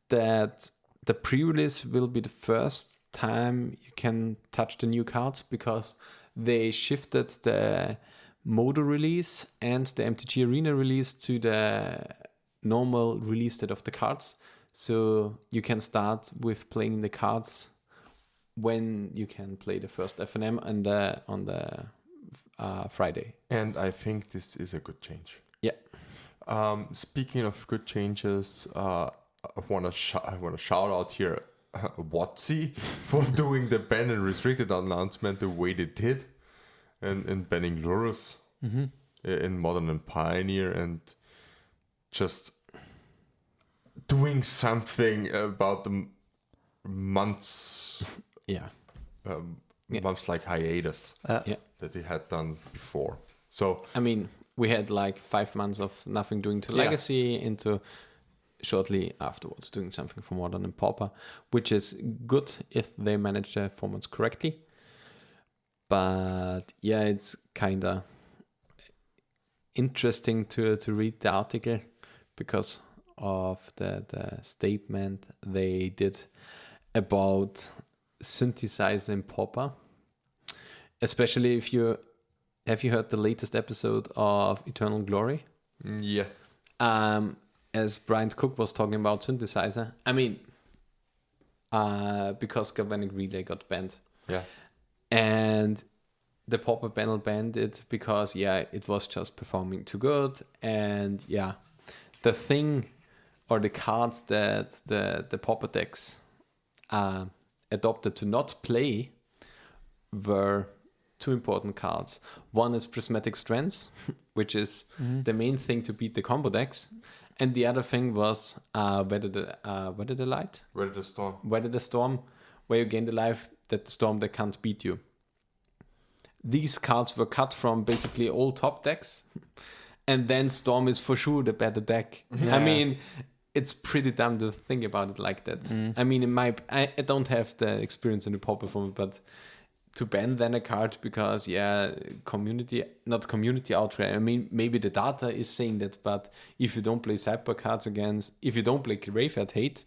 that the pre-release will be the first time you can touch the new cards because they shifted the Modo release and the MTG Arena release to the normal release date of the cards. So you can start with playing the cards when you can play the first FNM and on the Friday. And I think this is a good change. Yeah. Speaking of good changes, I want to shout out here WotC for doing the ban and restricted announcement the way they did, and banning Lurus in Modern and Pioneer, and just doing something about the months. Months like hiatus that they had done before. So I mean, we had like 5 months of nothing doing to Legacy into shortly afterwards doing something for Modern and Pauper, which is good if they manage their formats correctly. But yeah, it's kind of interesting to read the article because of the statement they did about synthesizer in Pauper. Especially if have you heard the latest episode of Eternal Glory? Yeah. As Brian Cook was talking about synthesizer, I mean, because Galvanic Relay got banned. Yeah. And the Pauper panel banned it because, it was just performing too good. And the thing or the cards that the Pauper decks adopted to not play were two important cards. One is Prismatic Strands, which is the main thing to beat the combo decks. And the other thing was Weather the Light? Weather the Storm. Weather the Storm, where you gain the life that the storm that can't beat you. These cards were cut from basically all top decks. And then Storm is for sure the better deck. Yeah. I mean, it's pretty dumb to think about it like that. I mean, I don't have the experience in the Pauper format, but to ban then a card because not community outright. I mean, maybe the data is saying that, but if you don't play sideboard cards if you don't play Graveyard Hate,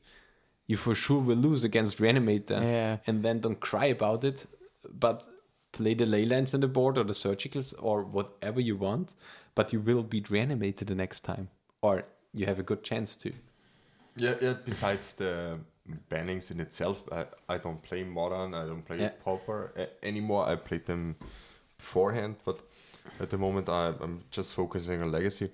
you for sure will lose against Reanimator. And then don't cry about it, but play the Leylands on the board or the Surgicals or whatever you want, but you will beat Reanimator the next time, or you have a good chance to. Yeah. Besides the bannings in itself, I don't play Modern, I don't play Pauper anymore. I played them beforehand, but at the moment I'm just focusing on Legacy.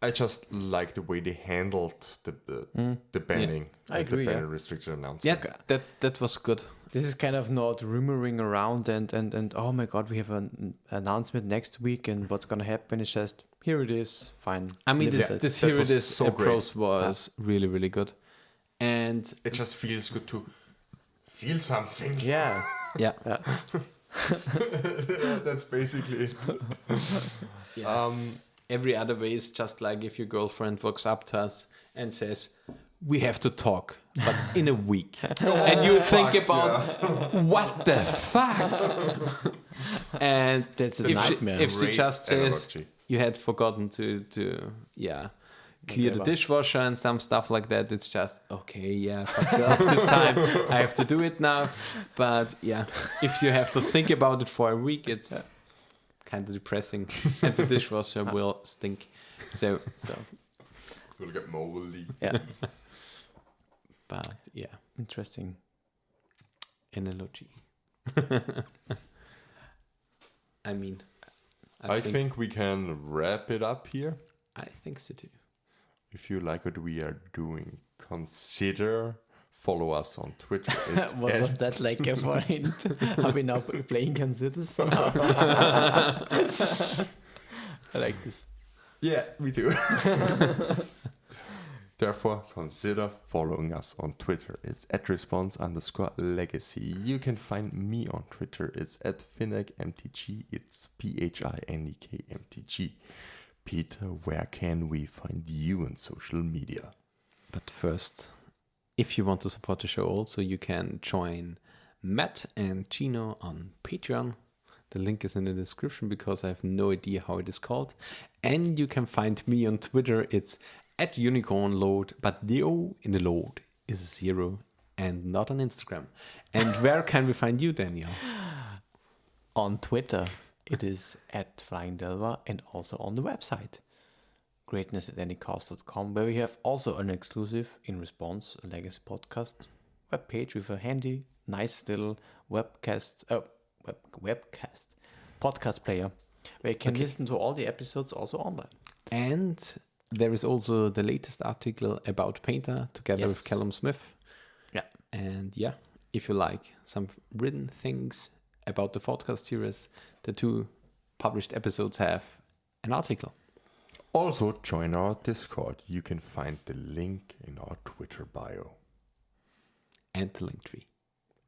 I just like the way they handled the banning. I agree, the banning restriction announcement. Yeah, that was good. This is kind of not rumoring around and oh my god, we have an announcement next week and what's gonna happen. It's just, here it is, fine. I mean, this here it is so approach was really, really good. And it just feels good to feel something. Yeah. That's basically it. Every other way is just like if your girlfriend walks up to us and says, we have to talk, but in a week. And you think about, what the fuck? And that's a nightmare. If she Great just says, analogy. you had forgotten to clear the dishwasher and some stuff like that, it's just, okay, fuck up this time. I have to do it now. But if you have to think about it for a week, it's kind of depressing. And the dishwasher will stink. So We'll get moldy. Yeah. But Interesting. Analogy. I mean, I think we can wrap it up here. I think so too. If you like what we are doing, consider follow us on Twitter. It's What was that like for hint? Are we now playing Considers? I like this. Yeah, we do. Therefore, consider following us on Twitter. It's @response_legacy. You can find me on Twitter. It's @finneckmtg. It's PHINEKMTG. Peter, where can we find you on social media? But first, if you want to support the show also, you can join Matt and Gino on Patreon. The link is in the description because I have no idea how it is called. And you can find me on Twitter. It's @unicornload, but the O in the load is 0 and not on Instagram. And where can we find you, Daniel? On Twitter, it is @FlyingDelva and also on the website, greatness@anycost.com, where we have also an exclusive In Response, a Legacy podcast webpage with a handy, nice little podcast player where you can listen to all the episodes also online. And there is also the latest article about Painter together with Callum Smith. Yeah. And if you like some written things about the podcast series, the 2 published episodes have an article. Also, join our Discord. You can find the link in our Twitter bio. And the link tree.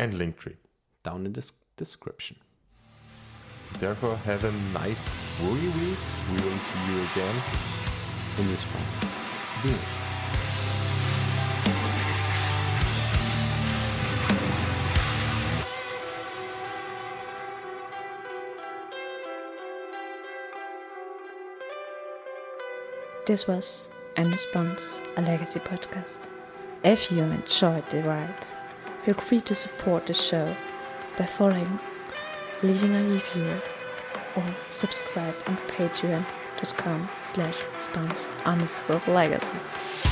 And Linktree. Down in the description. Therefore, have a nice 3 weeks. We will see you again. In Response. This was In Response, a Legacy podcast. If you enjoyed the ride, feel free to support the show by following, leaving a review, or subscribe on patreon.com/response_legacy.